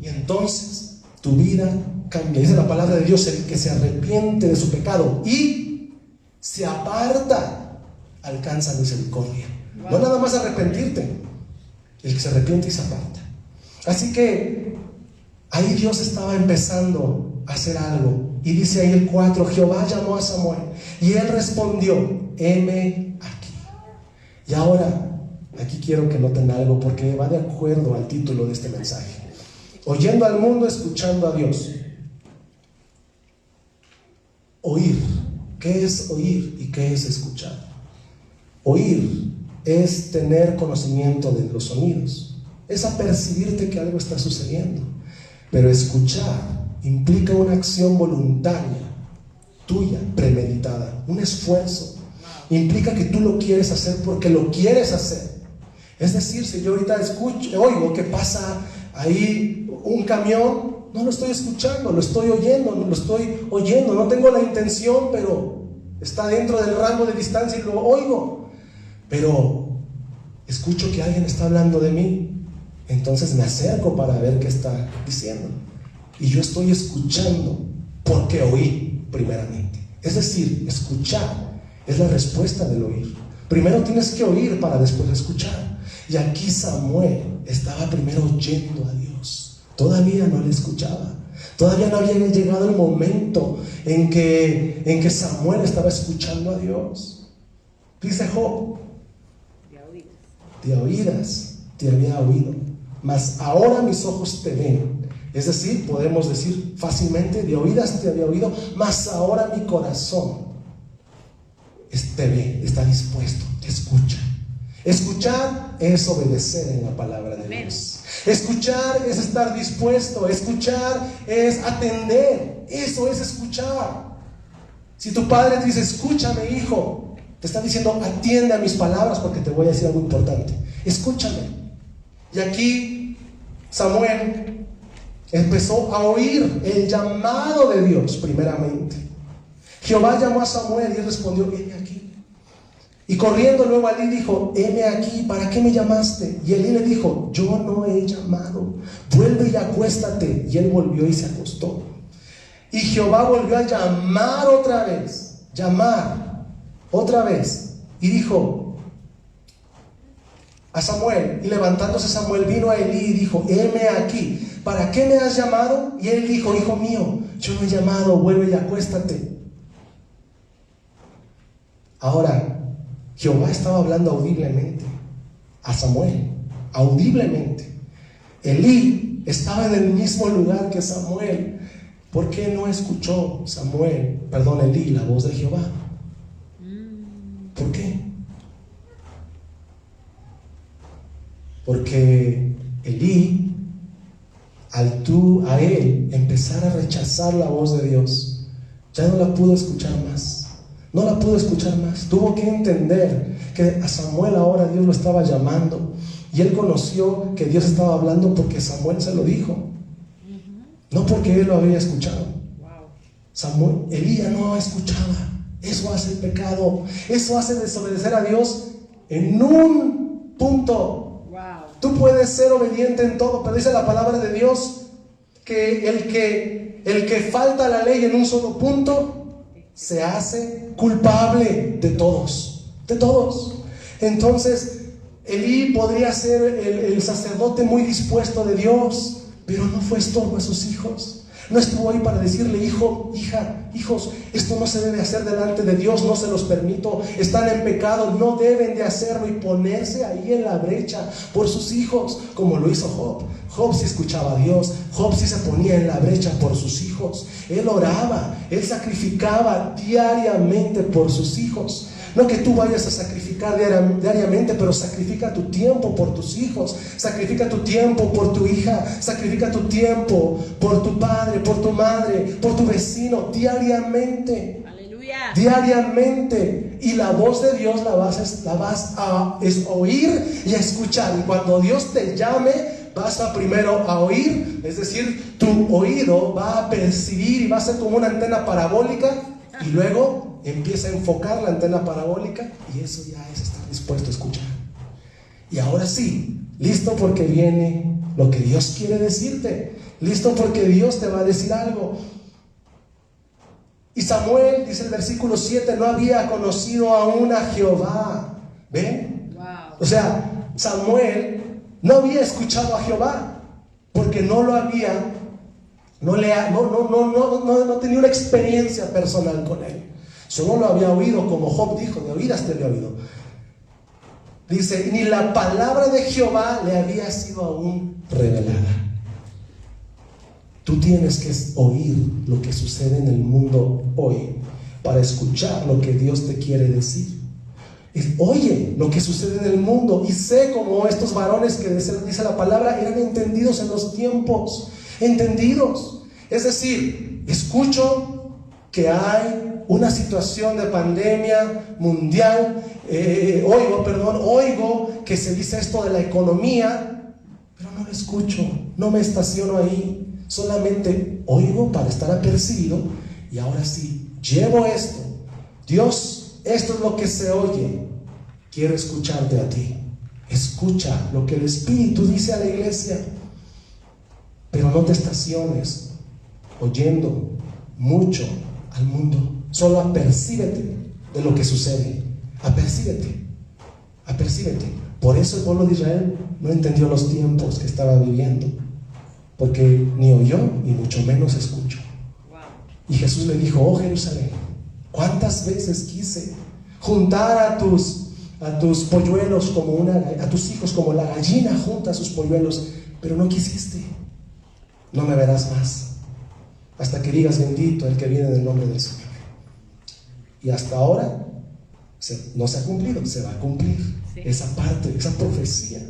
Speaker 2: Y entonces tu vida cambia. Dice la palabra de Dios: el que se arrepiente de su pecado y se aparta, alcanza misericordia. No nada más arrepentirte, el que se arrepiente y se aparta. Así que ahí Dios estaba empezando a hacer algo. Y dice ahí el 4: Jehová llamó a Samuel y él respondió: heme aquí. Y ahora, aquí quiero que noten algo, porque va de acuerdo al título de este mensaje: oyendo al mundo, escuchando a Dios. Oír. ¿Qué es oír y qué es escuchar? Oír es tener conocimiento de los sonidos, es apercibirte que algo está sucediendo. Pero escuchar implica una acción voluntaria, tuya, premeditada, un esfuerzo. Implica que tú lo quieres hacer porque lo quieres hacer. Es decir, si yo ahorita oigo que pasa ahí un camión, no lo estoy escuchando, lo estoy oyendo, no tengo la intención, pero está dentro del rango de distancia y lo oigo. Pero escucho que alguien está hablando de mí, entonces me acerco para ver qué está diciendo. Y yo estoy escuchando porque oí primeramente. Es decir, escuchar es la respuesta del oír. Primero tienes que oír para después escuchar. Y aquí Samuel estaba primero oyendo a Dios. Todavía no le escuchaba. Todavía no había llegado el momento en que Samuel estaba escuchando a Dios. Dice Job: de oídas te había oído, mas ahora mis ojos te ven. Es decir, podemos decir fácilmente: de oídas te había oído, mas ahora mi corazón te ve, está dispuesto, te escucha. Escuchar es obedecer en la palabra de Dios. Escuchar es estar dispuesto. Escuchar es atender. Eso es escuchar. Si tu padre te dice: escúchame, hijo, te está diciendo: atiende a mis palabras, porque te voy a decir algo importante. Escúchame. Y aquí Samuel empezó a oír el llamado de Dios primeramente. Jehová llamó a Samuel y él respondió: heme aquí. Y corriendo luego a Elí dijo: heme aquí, ¿para qué me llamaste? Y Elí le dijo: yo no he llamado, vuelve y acuéstate. Y él volvió y se acostó. Y Jehová volvió a llamar otra vez, y dijo a Samuel, y levantándose Samuel vino a Elí y dijo: heme aquí, ¿para qué me has llamado? Y él dijo: hijo mío, yo no he llamado, vuelve y acuéstate. Ahora, Jehová estaba hablando audiblemente a Samuel, audiblemente. Elí estaba en el mismo lugar que Samuel. ¿Por qué no escuchó Elí, la voz de Jehová? ¿Por qué? Porque Elí, a él empezar a rechazar la voz de Dios, ya no la pudo escuchar más. No la pudo escuchar más. Tuvo que entender que a Samuel ahora Dios lo estaba llamando. Y él conoció que Dios estaba hablando porque Samuel se lo dijo, no porque él lo había escuchado. Elí ya no escuchaba. Eso hace el pecado. Eso hace desobedecer a Dios en un punto. Tú puedes ser obediente en todo, pero dice la palabra de Dios que el que falta a la ley en un solo punto se hace culpable de todos. Entonces Elí podría ser el sacerdote muy dispuesto de Dios, pero no fue estorbo a sus hijos. No estuvo ahí para decirle: hijo, hija, hijos, esto no se debe hacer delante de Dios, no se los permito, están en pecado, no deben de hacerlo, y ponerse ahí en la brecha por sus hijos, como lo hizo Job. Job sí escuchaba a Dios, Job sí se ponía en la brecha por sus hijos. Él oraba, él sacrificaba diariamente por sus hijos. No que tú vayas a sacrificar diariamente, pero sacrifica tu tiempo por tus hijos, sacrifica tu tiempo por tu hija, sacrifica tu tiempo por tu padre, por tu madre, por tu vecino, diariamente. Aleluya. Diariamente. Y la voz de Dios la vas a oír y a escuchar. Y cuando Dios te llame, vas a primero a oír, es decir, tu oído va a percibir y va a ser como una antena parabólica Y luego empieza a enfocar la antena parabólica y eso ya es estar dispuesto a escuchar. Y ahora sí, listo porque viene lo que Dios quiere decirte. Listo porque Dios te va a decir algo. Y Samuel, dice el versículo 7, no había conocido aún a Jehová. ¿Ven?
Speaker 3: Wow.
Speaker 2: O sea, Samuel no había escuchado a Jehová porque no tenía una experiencia personal con él. Solo lo había oído, como Job dijo, de oídas te lo he oído. Dice, ni la palabra de Jehová le había sido aún revelada. Tú tienes que oír lo que sucede en el mundo hoy para escuchar lo que Dios te quiere decir. Oye lo que sucede en el mundo y sé como estos varones que dice la palabra eran entendidos en los tiempos, entendidos. Es decir, escucho que hay una situación de pandemia mundial, oigo que se dice esto de la economía, pero no lo escucho, no me estaciono ahí. Solamente oigo para estar apercibido y ahora sí, llevo esto. Dios, esto es lo que se oye. Quiero escucharte a ti. Escucha lo que el Espíritu dice a la iglesia. Pero no te estaciones oyendo mucho al mundo. Solo apercíbete de lo que sucede. Apercíbete. Por eso el pueblo de Israel no entendió los tiempos que estaba viviendo. Porque ni oyó y mucho menos escuchó. Y Jesús le dijo: oh Jerusalén, ¿cuántas veces quise juntar a tus polluelos a tus hijos como la gallina junta a sus polluelos, pero no quisiste? No me verás más hasta que digas bendito el que viene en el nombre del Señor. Y hasta ahora no se ha cumplido, se va a cumplir esa parte, esa profecía.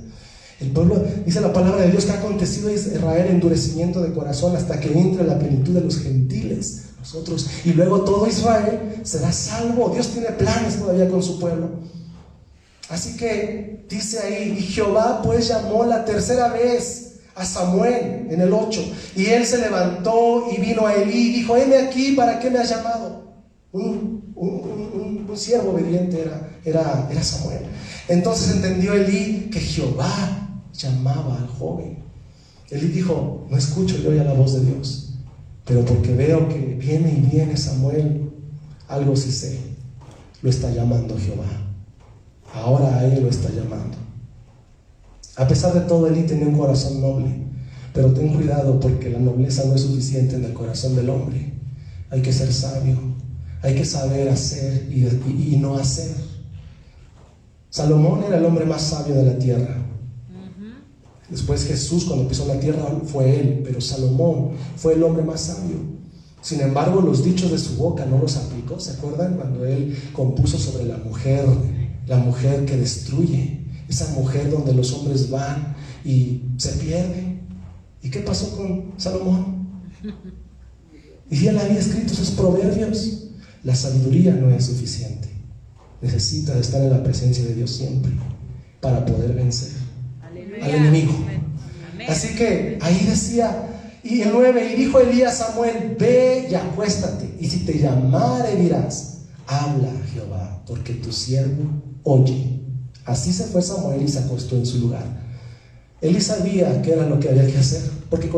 Speaker 2: El pueblo, dice la palabra de Dios, que ha acontecido a Israel endurecimiento de corazón hasta que entre la plenitud de los gentiles, nosotros, y luego todo Israel será salvo. Dios tiene planes todavía con su pueblo. Así que dice ahí, y Jehová pues llamó la tercera vez a Samuel en el 8, y él se levantó y vino a Elí y dijo: heme aquí, ¿para qué me has llamado? Un siervo obediente era Samuel. Entonces entendió Elí que Jehová llamaba al joven. Elí dijo: no escucho yo ya la voz de Dios, pero porque veo que viene y viene Samuel, algo sí sé, lo está llamando Jehová. Ahora a él lo está llamando. A pesar de todo, Elí tenía un corazón noble, pero ten cuidado, porque la nobleza no es suficiente en el corazón del hombre. Hay que ser sabio, hay que saber hacer y no hacer. Salomón era el hombre más sabio de la tierra. Después Jesús, cuando pisó la tierra, fue él, pero Salomón fue el hombre más sabio. Sin embargo, los dichos de su boca no los aplicó. ¿Se acuerdan cuando él compuso sobre la mujer que destruye? Esa mujer donde los hombres van y se pierden. ¿Y qué pasó con Salomón? Y él había escrito esos proverbios. La sabiduría no es suficiente. Necesitas estar en la presencia de Dios siempre para poder vencer al enemigo. Amén. Así que ahí decía, y el 9, y dijo Elí a Samuel: ve y acuéstate, y si te llamare dirás: habla Jehová, porque tu siervo oye. Así se fue Samuel y se acostó en su lugar. Elí sabía qué era lo que había que hacer, porque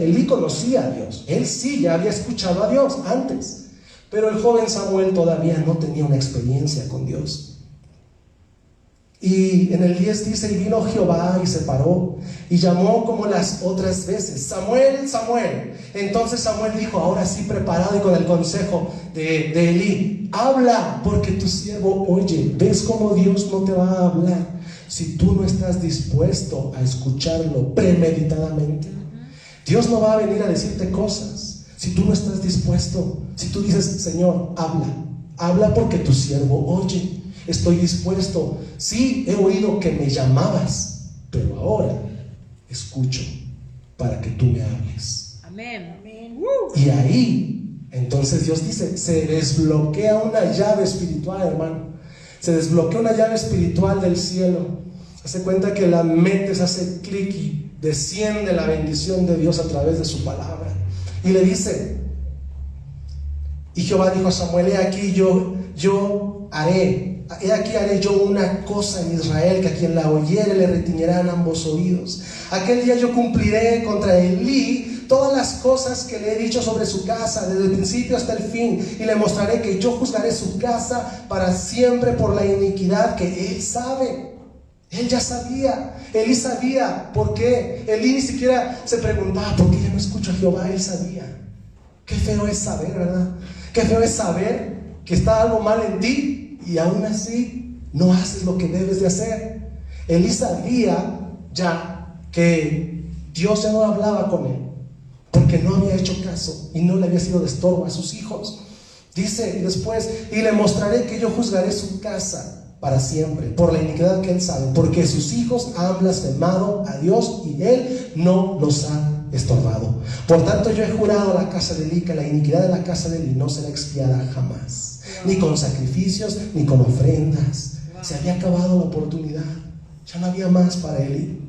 Speaker 2: Elí conocía a Dios. Él sí ya había escuchado a Dios antes, pero el joven Samuel todavía no tenía una experiencia con Dios. Y en el 10 dice: y vino Jehová y se paró y llamó como las otras veces: Samuel, Samuel. Entonces Samuel dijo, ahora sí preparado y con el consejo de Elí: habla, porque tu siervo oye. ¿Ves cómo Dios no te va a hablar si tú no estás dispuesto a escucharlo premeditadamente? Dios no va a venir a decirte cosas si tú no estás dispuesto. Si tú dices: Señor, habla porque tu siervo oye. Estoy dispuesto. Sí, he oído que me llamabas, pero ahora escucho para que tú me hables.
Speaker 3: Amén.
Speaker 2: Y ahí, entonces Dios dice, se desbloquea una llave espiritual, hermano. Se desbloquea una llave espiritual del cielo. Hace cuenta que la metes, hace clic y desciende la bendición de Dios a través de su palabra. Y le dice: Y Jehová dijo a Samuel: he aquí haré yo una cosa en Israel, que a quien la oyere le retiñerán ambos oídos. Aquel día yo cumpliré contra Elí todas las cosas que le he dicho sobre su casa, desde el principio hasta el fin, y le mostraré que yo juzgaré su casa para siempre por la iniquidad que él sabe. Él ya sabía, Elí sabía. ¿Por qué? Elí ni siquiera se preguntaba: ¿por qué yo no escucho a Jehová? Él sabía. Qué feo es saber, ¿verdad? Qué feo es saber que está algo mal en ti y aún así no haces lo que debes de hacer. Elí sabía ya que Dios ya no hablaba con él, porque no había hecho caso y no le había sido de estorbo a sus hijos. Dice después: y le mostraré que yo juzgaré su casa para siempre por la iniquidad que él sabe, porque sus hijos han blasfemado a Dios y él no los ha estorbado. Por tanto, yo he jurado a la casa de Elí que la iniquidad de la casa de Elí no será expiada jamás, ni con sacrificios ni con ofrendas. Se había acabado la oportunidad, ya no había más para Elí,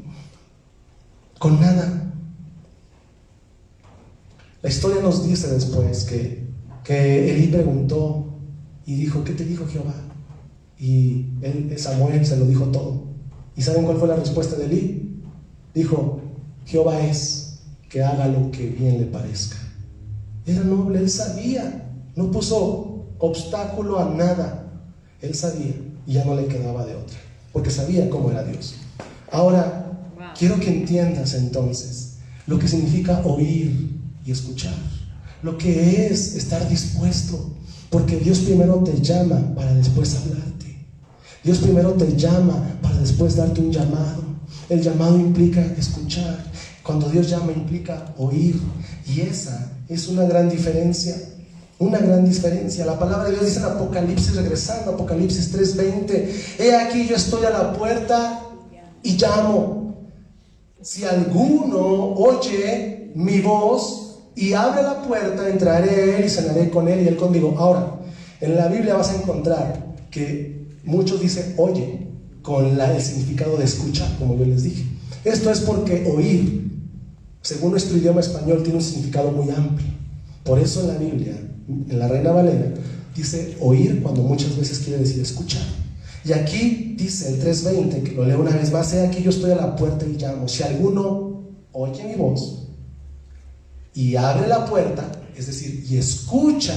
Speaker 2: con nada. La historia nos dice después que Elí preguntó y dijo: ¿qué te dijo Jehová? Y Samuel se lo dijo todo. ¿Y saben cuál fue la respuesta de Elí? Dijo: Jehová es que haga lo que bien le parezca. Era noble, él sabía, no puso obstáculo a nada. Él sabía y ya no le quedaba de otra, porque sabía cómo era Dios. Ahora, quiero que entiendas entonces lo que significa oír y escuchar, lo que es estar dispuesto, porque Dios primero te llama para después hablarte. Dios primero te llama para después darte un llamado. El llamado implica escuchar. Cuando Dios llama implica oír. Y esa es una gran diferencia. Una gran diferencia. La palabra de Dios dice en Apocalipsis, regresando a Apocalipsis 3:20: he aquí yo estoy a la puerta y llamo. Si alguno oye mi voz y abre la puerta, entraré a él y cenaré con él y él conmigo. Ahora, en la Biblia vas a encontrar que muchos dicen oye con el significado de escuchar, como yo les dije. Esto es porque oír, según nuestro idioma español, tiene un significado muy amplio. Por eso en la Biblia, en la Reina Valera, dice oír cuando muchas veces quiere decir escuchar. Y aquí dice el 3:20, que lo leo una vez más: he aquí yo estoy a la puerta y llamo. Si alguno oye mi voz y abre la puerta, es decir, y escucha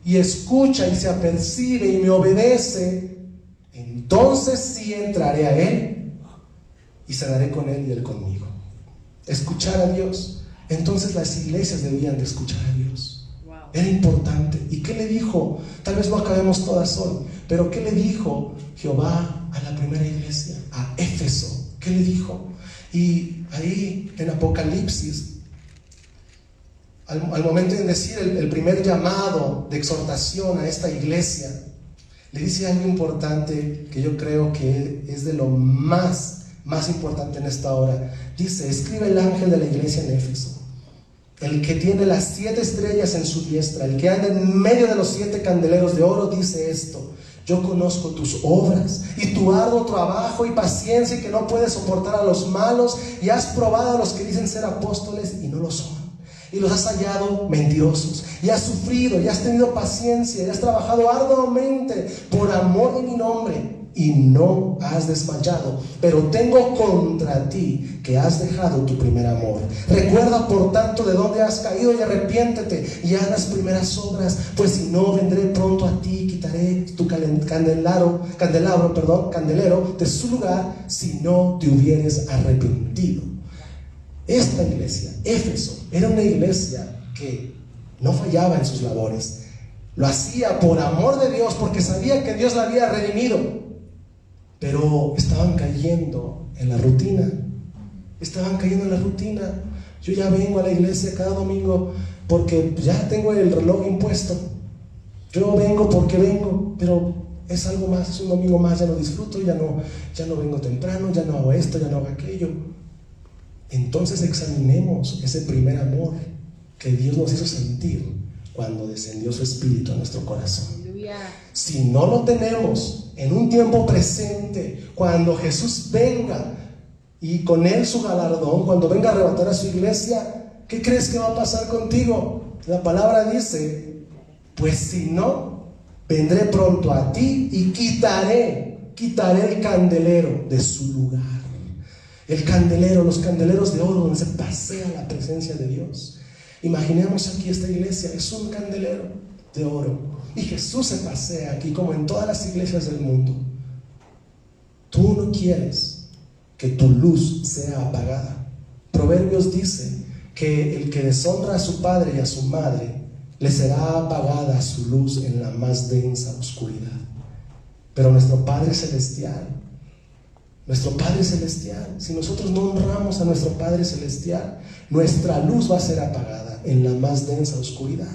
Speaker 2: y se apercibe y me obedece, entonces sí entraré a él y cenaré con él y él conmigo. Escuchar a Dios. Entonces las iglesias debían de escuchar a Dios. Era importante. ¿Y qué le dijo? Tal vez no acabemos todas hoy, pero ¿qué le dijo Jehová a la primera iglesia? A Éfeso. ¿Qué le dijo? Y ahí en Apocalipsis, al momento de decir el primer llamado de exhortación a esta iglesia, le dice algo importante que yo creo que es de lo más importante en esta hora. Dice: escribe el ángel de la iglesia en Éfeso, el que tiene las 7 estrellas en su diestra, el que anda en medio de los 7 candeleros de oro, dice esto: yo conozco tus obras y tu arduo trabajo y paciencia, y que no puedes soportar a los malos, y has probado a los que dicen ser apóstoles y no lo son, y los has hallado mentirosos, y has sufrido y has tenido paciencia y has trabajado arduamente por amor de mi nombre, y no has desmayado. Pero tengo contra ti que has dejado tu primer amor. Recuerda por tanto de dónde has caído y arrepiéntete y haz las primeras obras, pues si no, vendré pronto a ti y quitaré tu candelero de su lugar, si no te hubieres arrepentido. Esta iglesia, Éfeso, era una iglesia que no fallaba en sus labores. Lo hacía por amor de Dios, porque sabía que Dios la había redimido. Pero estaban cayendo en la rutina. Yo ya vengo a la iglesia cada domingo porque ya tengo el reloj impuesto. Yo vengo porque vengo, pero es algo más, es un domingo más, ya no disfruto, ya no vengo temprano, ya no hago esto, ya no hago aquello. Entonces examinemos ese primer amor que Dios nos hizo sentir cuando descendió su Espíritu a nuestro corazón. Si no lo tenemos en un tiempo presente, cuando Jesús venga y con él su galardón, cuando venga a arrebatar a su iglesia, ¿qué crees que va a pasar contigo? La palabra dice Pues si no, vendré pronto a ti y quitaré el candelero de su lugar. El candelero, los candeleros de oro donde se pasea la presencia de Dios. Imaginemos aquí esta iglesia, es un candelero de oro y Jesús se pasea aquí como en todas las iglesias del mundo. Tú no quieres que tu luz sea apagada. Proverbios dice que el que deshonra a su padre y a su madre, le será apagada su luz en la más densa oscuridad. Pero nuestro Padre Celestial, si nosotros no honramos a nuestro Padre Celestial, nuestra luz va a ser apagada en la más densa oscuridad.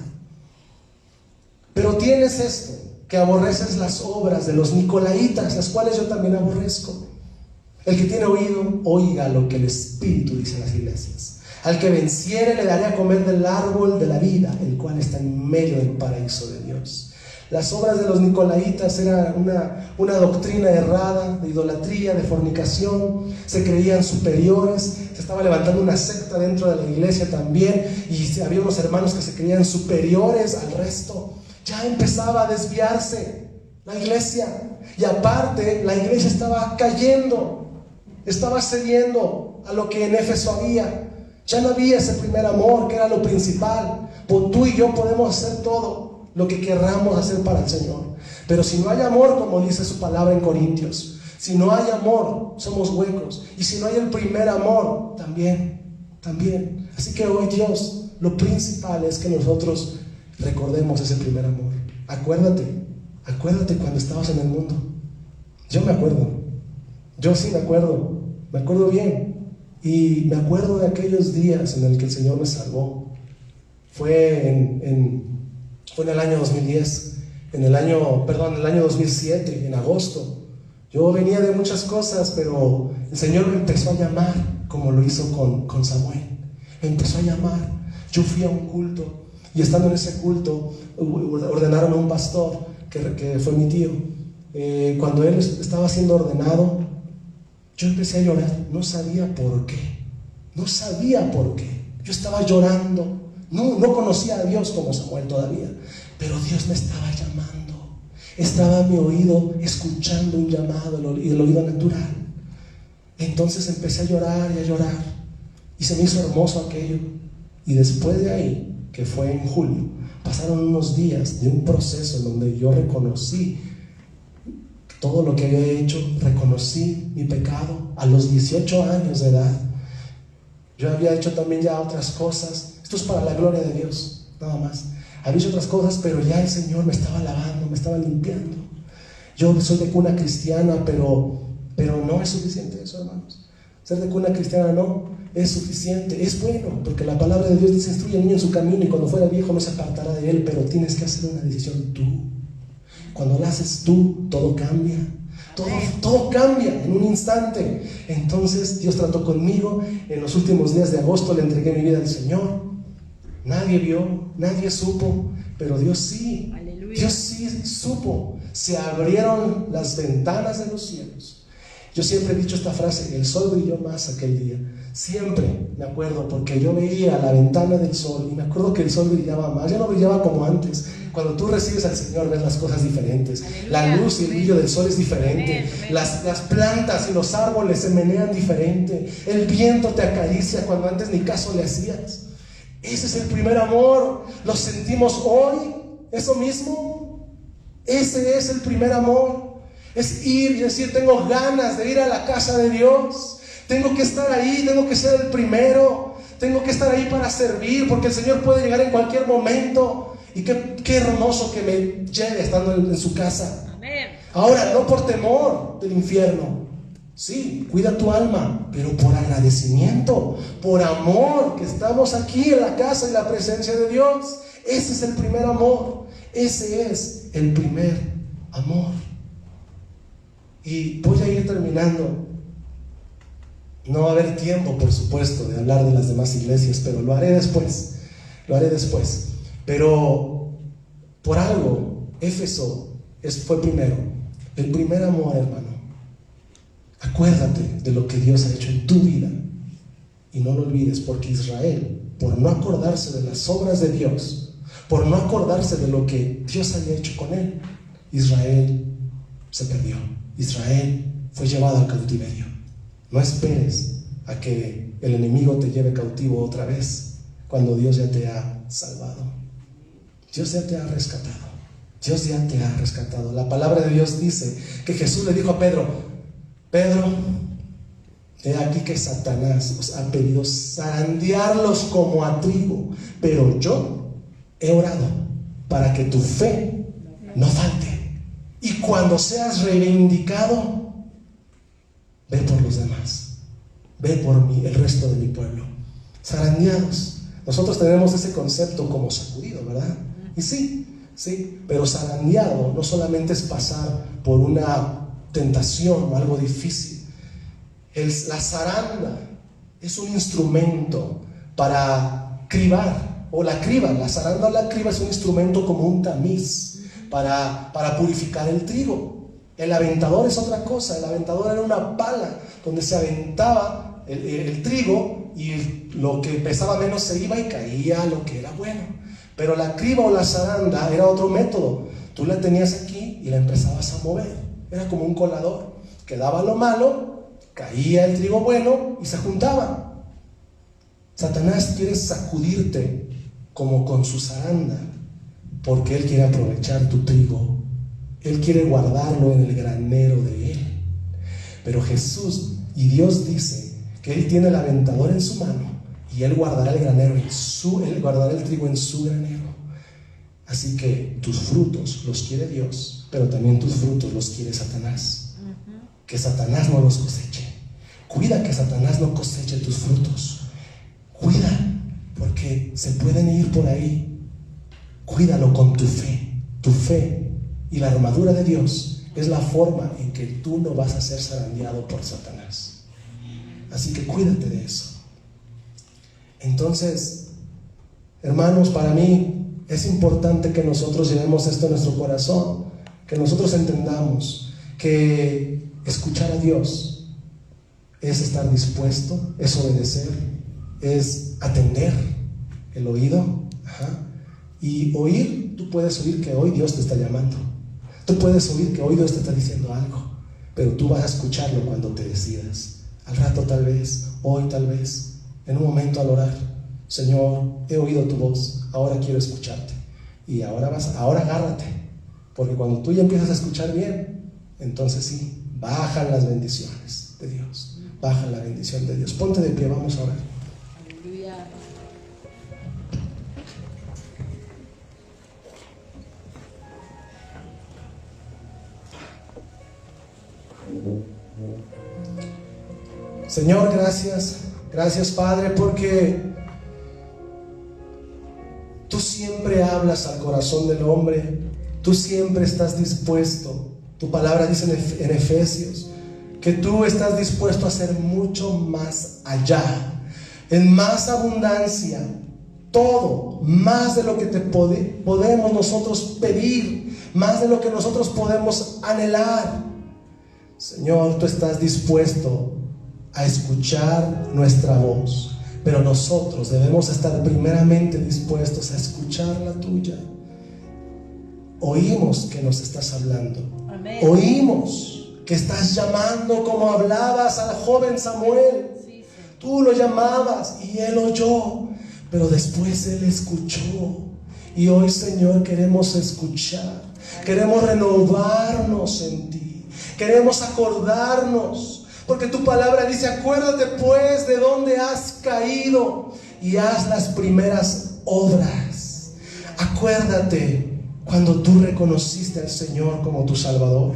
Speaker 2: Pero tienes esto, que aborreces las obras de los nicolaitas, las cuales yo también aborrezco. El que tiene oído, oiga lo que el Espíritu dice a las iglesias. Al que venciere le daré a comer del árbol de la vida, el cual está en medio del paraíso de Dios. Las obras de los nicolaitas era una doctrina errada de idolatría, de fornicación. Se creían superiores. Se estaba levantando una secta dentro de la iglesia también, y había unos hermanos que se creían superiores al resto. Ya empezaba a desviarse la iglesia, y aparte la iglesia estaba cayendo, estaba cediendo a lo que en Éfeso había. Ya no había ese primer amor que era lo principal. Pues tú y yo podemos hacer todo lo que querramos hacer para el Señor, pero si no hay amor, como dice su palabra en Corintios, si no hay amor, somos huecos. Y si no hay el primer amor, también. Así que hoy, Dios, lo principal es que nosotros recordemos ese primer amor. Acuérdate cuando estabas en el mundo. Yo me acuerdo, yo sí me acuerdo bien, y me acuerdo de aquellos días en el que el Señor me salvó. Fue en el año 2010, en el año 2007, en agosto. Yo venía de muchas cosas, pero el Señor me empezó a llamar, como lo hizo con Samuel. Me empezó a llamar. Yo fui a un culto, y estando en ese culto, ordenaron a un pastor, que fue mi tío. Cuando él estaba siendo ordenado, yo empecé a llorar. No sabía por qué. Yo estaba llorando. No conocía a Dios como Samuel todavía, pero Dios me estaba llamando. Estaba mi oído escuchando un llamado, el oído natural. Entonces empecé a llorar, y se me hizo hermoso aquello. Y después de ahí, que fue en julio, pasaron unos días de un proceso en donde yo reconocí todo lo que había hecho, reconocí mi pecado a los 18 años de edad. Yo había hecho también ya otras cosas. Esto es para la gloria de Dios, nada más. Había hecho otras cosas, pero ya el Señor me estaba lavando, me estaba limpiando. Yo soy de cuna cristiana, pero no es suficiente eso, hermanos. Ser de cuna cristiana no es suficiente. Es bueno, porque la palabra de Dios dice: instruye al niño en su camino, y cuando fuera viejo no se apartará de él. Pero tienes que hacer una decisión tú. Cuando la haces tú, todo cambia. Todo cambia en un instante. Entonces Dios trató conmigo. En los últimos días de agosto le entregué mi vida al Señor. Nadie vio, nadie supo, pero Dios sí. Aleluya. Dios sí supo. Se abrieron las ventanas de los cielos. Yo siempre he dicho esta frase: el sol brilló más aquel día. Siempre me acuerdo, porque yo veía la ventana del sol y me acuerdo que el sol brillaba más. Ya no brillaba como antes. Cuando tú recibes al Señor, ves las cosas diferentes. Aleluya. La luz y el brillo del sol es diferente. Las plantas y los árboles se menean diferente. El viento te acaricia cuando antes ni caso le hacías. Ese es el primer amor. Lo sentimos hoy. Eso mismo. Ese es el primer amor. Es ir y decir: tengo ganas de ir a la casa de Dios. Tengo que estar ahí, tengo que ser el primero. Tengo que estar ahí para servir, porque el Señor puede llegar en cualquier momento. Y qué hermoso que me lleve estando en su casa. Amén. Ahora, no por temor del infierno. Sí, cuida tu alma, pero por agradecimiento, por amor, que estamos aquí en la casa y la presencia de Dios. Ese es el primer amor. Ese es el primer amor. Y voy a ir terminando. No va a haber tiempo, por supuesto, de hablar de las demás iglesias, pero lo haré después. Pero por algo, Éfeso fue primero. El primer amor, hermano. Acuérdate de lo que Dios ha hecho en tu vida y no lo olvides, porque Israel, por no acordarse de las obras de Dios, por no acordarse de lo que Dios había hecho con él. Israel se perdió. Israel fue llevado al cautiverio. No esperes a que el enemigo te lleve cautivo otra vez cuando Dios ya te ha salvado. Dios ya te ha rescatado. Dios ya te ha rescatado. La palabra de Dios dice que Jesús le dijo a Pedro: Pedro, he aquí que Satanás os ha pedido zarandearlos como a trigo, pero yo he orado para que tu fe no falte. Y cuando seas reivindicado, ve por los demás, ve por mí, el resto de mi pueblo. Zarandeados. Nosotros tenemos ese concepto como sacudido, ¿verdad? Y sí, pero zarandeado no solamente es pasar por una tentación o algo difícil. La zaranda es un instrumento para cribar, o la criba. La zaranda o la criba es un instrumento como un tamiz para purificar el trigo. El aventador es otra cosa. El aventador era una pala donde se aventaba el trigo, y lo que pesaba menos se iba y caía lo que era bueno. Pero la criba o la zaranda era otro método. Tú la tenías aquí y la empezabas a mover. Era como un colador. Quedaba lo malo, caía el trigo bueno y se juntaba. Satanás quiere sacudirte como con su zaranda, porque él quiere aprovechar tu trigo. Él quiere guardarlo en el granero de él. Pero Jesús y Dios dice que él tiene el aventador en su mano, y él guardará el granero él guardará el trigo en su granero. Así que tus frutos los quiere Dios, pero también tus frutos los quiere Satanás. Que Satanás no los coseche. Cuida que Satanás no coseche tus frutos. Cuida, porque se pueden ir por ahí. Cuídalo con tu fe. Tu fe y la armadura de Dios es la forma en que tú no vas a ser zarandeado por Satanás. Así que cuídate de eso. Entonces, hermanos, para mí es importante que nosotros llevemos esto en nuestro corazón, que nosotros entendamos que escuchar a Dios es estar dispuesto, es obedecer, es atender el oído. Y oír, tú puedes oír que hoy Dios te está llamando, tú puedes oír que hoy Dios te está diciendo algo, pero tú vas a escucharlo cuando te decidas, al rato tal vez, hoy tal vez, en un momento al orar: Señor, he oído tu voz, ahora quiero escucharte. Y ahora agárrate, porque cuando tú ya empiezas a escuchar bien, entonces sí, bajan las bendiciones de Dios, baja la bendición de Dios. Ponte de pie, vamos a orar.
Speaker 3: Aleluya.
Speaker 2: Señor, gracias Padre, porque tú siempre hablas al corazón del hombre, tú siempre estás dispuesto. Tu palabra dice en Efesios que tú estás dispuesto a hacer mucho más allá, en más abundancia, todo, más de lo que te podemos nosotros pedir, más de lo que nosotros podemos anhelar. Señor, tú estás dispuesto a escuchar nuestra voz, pero nosotros debemos estar primeramente dispuestos a escuchar la tuya. Oímos que nos estás hablando. Amén. Oímos que estás llamando, como hablabas al joven Samuel. Sí. Tú lo llamabas y él oyó, pero después él escuchó. Y hoy, Señor, queremos escuchar, queremos renovarnos en ti, queremos acordarnos. Porque tu palabra dice: acuérdate pues de dónde has caído y haz las primeras obras. Acuérdate cuando tú reconociste al Señor como tu Salvador.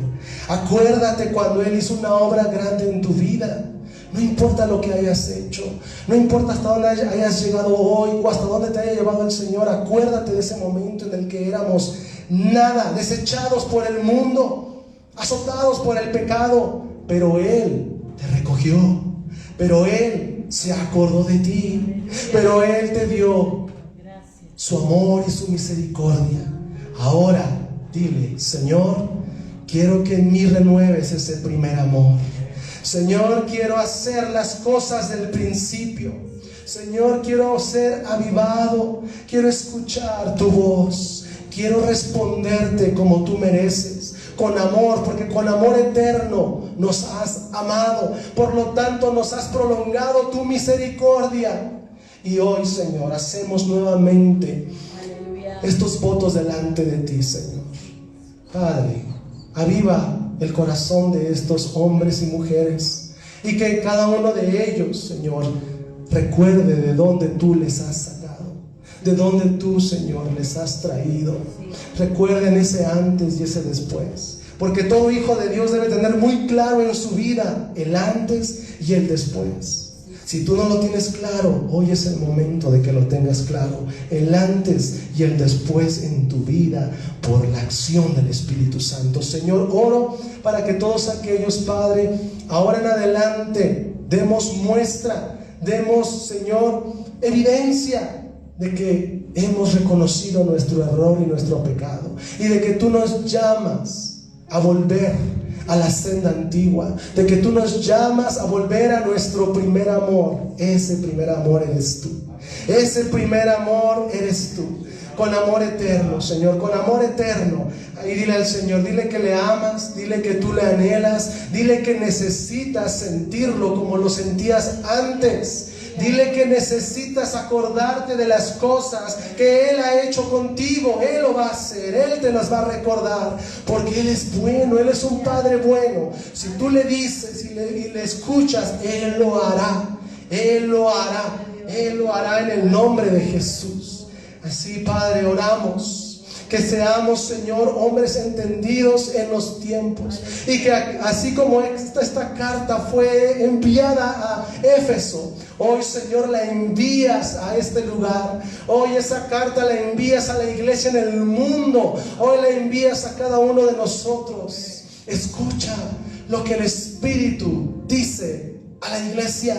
Speaker 2: Acuérdate cuando Él hizo una obra grande en tu vida. No importa lo que hayas hecho, no importa hasta dónde hayas llegado hoy o hasta dónde te haya llevado el Señor. Acuérdate de ese momento en el que éramos nada, desechados por el mundo, azotados por el pecado, pero Él te recogió, pero Él se acordó de ti, pero Él te dio su amor y su misericordia. Ahora dile: Señor, quiero que en mí renueves ese primer amor. Señor, quiero hacer las cosas del principio. Señor, quiero ser avivado, quiero escuchar tu voz, quiero responderte como tú mereces, con amor, porque con amor eterno nos has amado, por lo tanto nos has prolongado tu misericordia. Y hoy, Señor, hacemos nuevamente estos votos delante de ti, Señor. Padre, aviva el corazón de estos hombres y mujeres, y que cada uno de ellos, Señor, recuerde de dónde tú les has sacado, de dónde tú, Señor, les has traído. Recuerden ese antes y ese después, porque todo hijo de Dios debe tener muy claro en su vida el antes y el después. Si tú no lo tienes claro, hoy es el momento de que lo tengas claro, el antes y el después en tu vida, por la acción del Espíritu Santo. Señor, oro para que todos aquellos, Padre, ahora en adelante demos muestra, demos, Señor, evidencia de que hemos reconocido nuestro error y nuestro pecado, y de que tú nos llamas a volver a la senda antigua, de que tú nos llamas a volver a nuestro primer amor. Ese primer amor eres tú, ese primer amor eres tú, con amor eterno, Señor, con amor eterno. Y dile al Señor, dile que le amas, dile que tú le anhelas, dile que necesitas sentirlo como lo sentías antes. Dile que necesitas acordarte de las cosas que Él ha hecho contigo. Él lo va a hacer, Él te las va a recordar, porque Él es bueno, Él es un Padre bueno. Si tú le dices y le escuchas, Él lo hará, Él lo hará, Él lo hará en el nombre de Jesús. Así, Padre, oramos que seamos, Señor, hombres entendidos en los tiempos, y que así como esta carta fue enviada a Éfeso, hoy, Señor, la envías a este lugar. Hoy esa carta la envías a la iglesia en el mundo. Hoy la envías a cada uno de nosotros. Escucha lo que el Espíritu dice a la iglesia.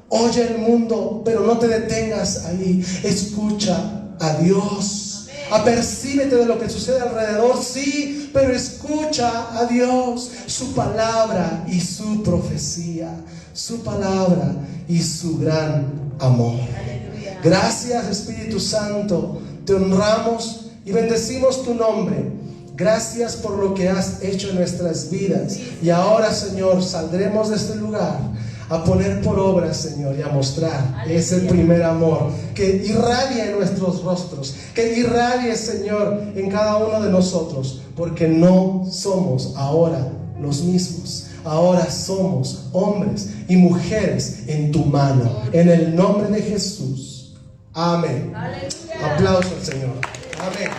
Speaker 2: Oye el mundo, pero no te detengas ahí. Escucha a Dios. Apercíbete de lo que sucede alrededor, sí, pero escucha a Dios, su palabra y su profecía, su palabra y su gran amor. Aleluya. Gracias, Espíritu Santo, te honramos y bendecimos tu nombre. Gracias por lo que has hecho en nuestras vidas. Y ahora, Señor, saldremos de este lugar a poner por obra, Señor, y a mostrar ese primer amor que irradie en nuestros rostros, que irradie, Señor, en cada uno de nosotros, porque no somos ahora los mismos. Ahora somos hombres y mujeres en tu mano, en el nombre de Jesús. Amén. Aleluya. Aplauso al Señor. Amén.